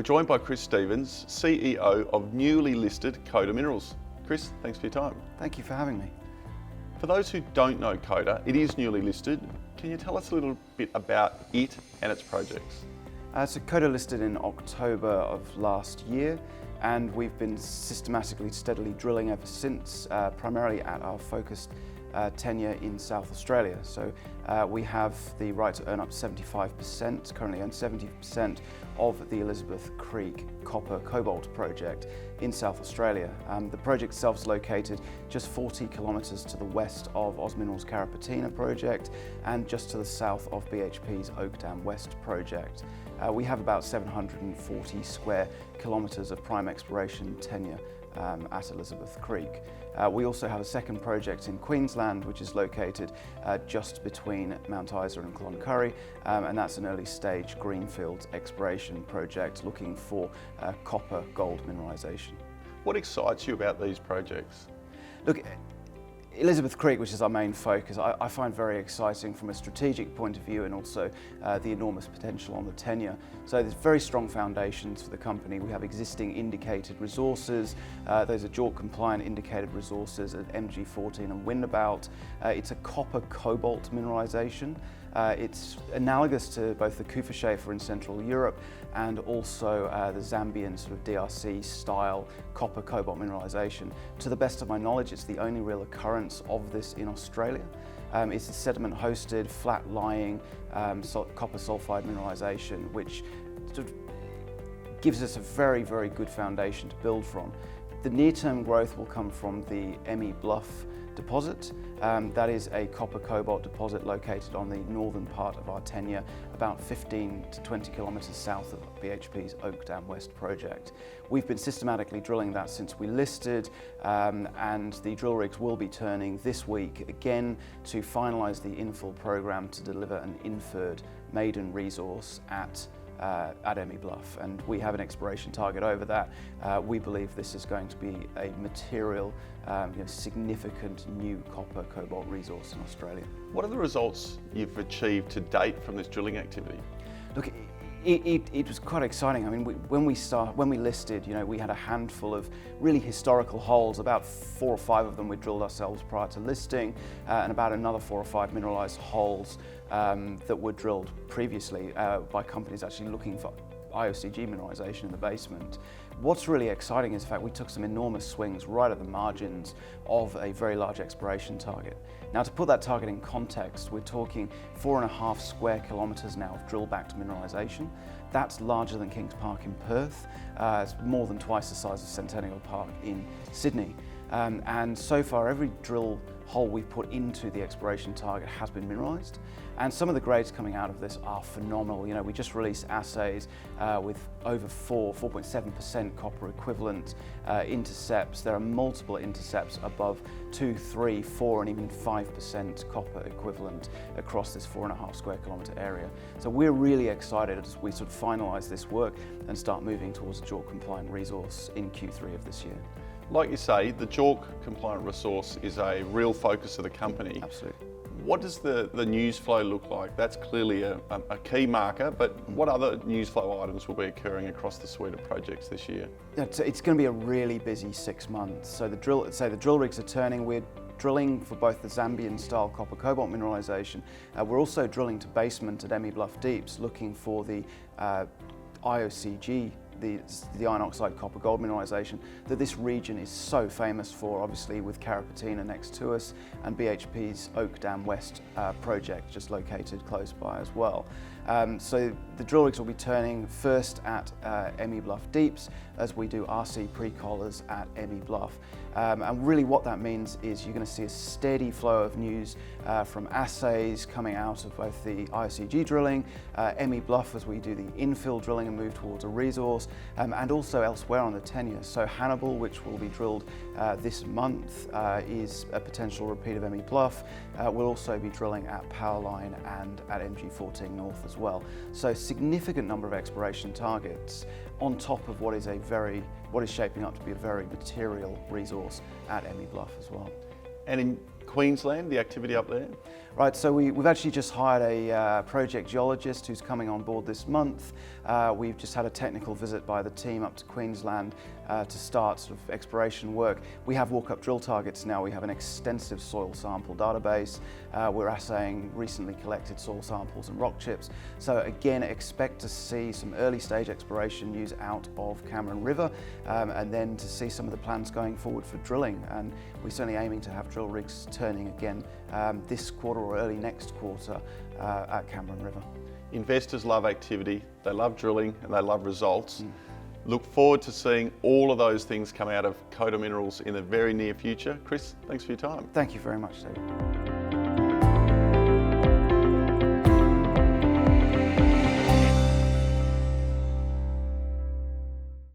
joined by Chris Stevens, CEO of newly listed Coda Minerals. Chris, thanks for your time. Thank you for having me. For those who don't know Coda, it is newly listed. Can you tell us a little bit about it and its projects? So Coda listed in October of last year, and we've been systematically, steadily drilling ever since, primarily at our focused tenure in South Australia. So we have the right to earn up to 75%, currently own 70% of the Elizabeth Creek copper cobalt project in South Australia. The project itself is located just 40 kilometres to the west of Oz Minerals' Carrapateena project and just to the south of BHP's Oak Dam West project. We have about 740 square kilometres of prime exploration tenure at Elizabeth Creek. We also have a second project in Queensland, which is located just between Mount Isa and Cloncurry, and that's an early stage greenfield exploration project looking for copper gold mineralisation. What excites you about these projects? Look, Elizabeth Creek, which is our main focus, I find very exciting from a strategic point of view and also the enormous potential on the tenure. So there's very strong foundations for the company. We have existing indicated resources. Those are JORC compliant indicated resources at MG14 and Windabout. It's a copper cobalt mineralisation. It's analogous to both the Kuferschiefer in Central Europe and also the Zambian sort of DRC style copper cobalt mineralisation. To the best of my knowledge, it's the only real occurrence of this in Australia. It's a sediment hosted, flat lying copper sulfide mineralisation, which sort of gives us a very, very good foundation to build from. The near-term growth will come from the Emmy Bluff deposit. That is a copper cobalt deposit located on the northern part of our tenure, about 15 to 20 kilometres south of BHP's Oak Dam West project. We've been systematically drilling that since we listed, and the drill rigs will be turning this week again to finalise the infill program to deliver an inferred maiden resource at Emmy Bluff, and we have an exploration target over that. We believe this is going to be a material, significant new copper cobalt resource in Australia. What are the results you've achieved to date from this drilling activity? Look, it was quite exciting. I mean, when we listed, we had a handful of really historical holes. About 4 or 5 of them we drilled ourselves prior to listing, and about another 4 or 5 mineralised holes that were drilled previously by companies actually looking for IOCG mineralisation in the basement. What's really exciting is the fact we took some enormous swings right at the margins of a very large exploration target. Now, to put that target in context, we're talking 4.5 square kilometres now of drill-backed mineralisation. That's larger than Kings Park in Perth. It's more than twice the size of Centennial Park in Sydney. And so far, every drill hole we've put into the exploration target has been mineralised. And some of the grades coming out of this are phenomenal. We just released assays with over 4.7% copper equivalent intercepts. There are multiple intercepts above 2, 3, 4 and even 5% copper equivalent across this 4.5 square kilometre area. So we're really excited as we sort of finalise this work and start moving towards a JORC compliant resource in Q3 of this year. Like you say, the JORC compliant resource is a real focus of the company. Absolutely. What does the news flow look like? That's clearly a key marker, but what other news flow items will be occurring across the suite of projects this year? It's going to be a really busy 6 months. So the drill rigs are turning. We're drilling for both the Zambian style copper cobalt mineralisation. We're also drilling to basement at Emmy Bluff Deeps, looking for the IOCG, the iron oxide copper gold mineralisation that this region is so famous for, obviously with Carrapateena next to us and BHP's Oak Dam West project just located close by as well. So the drill rigs will be turning first at Emmy Bluff Deeps as we do RC pre-collars at Emmy Bluff. And really what that means is you're going to see a steady flow of news from assays coming out of both the IOCG drilling, Emmy Bluff as we do the infill drilling and move towards a resource, and also elsewhere on the tenure. So Hannibal, which will be drilled this month, is a potential repeat of Emmy Bluff. We'll also be drilling at Powerline and at MG14 North as well. So significant number of exploration targets on top of what is shaping up to be a very material resource at Emmy Bluff as well. And in Queensland, the activity up there? Right, so we've actually just hired a project geologist who's coming on board this month. We've just had a technical visit by the team up to Queensland to start sort of exploration work. We have walk-up drill targets now. We have an extensive soil sample database. We're assaying recently collected soil samples and rock chips. So again, expect to see some early stage exploration news out of Cameron River, and then to see some of the plans going forward for drilling. And we're certainly aiming to have drill rigs turning again this quarter or early next quarter at Cameron River. Investors love activity, they love drilling and they love results. Look forward to seeing all of those things come out of Coda Minerals in the very near future. Chris, thanks for your time. Thank you very much, David.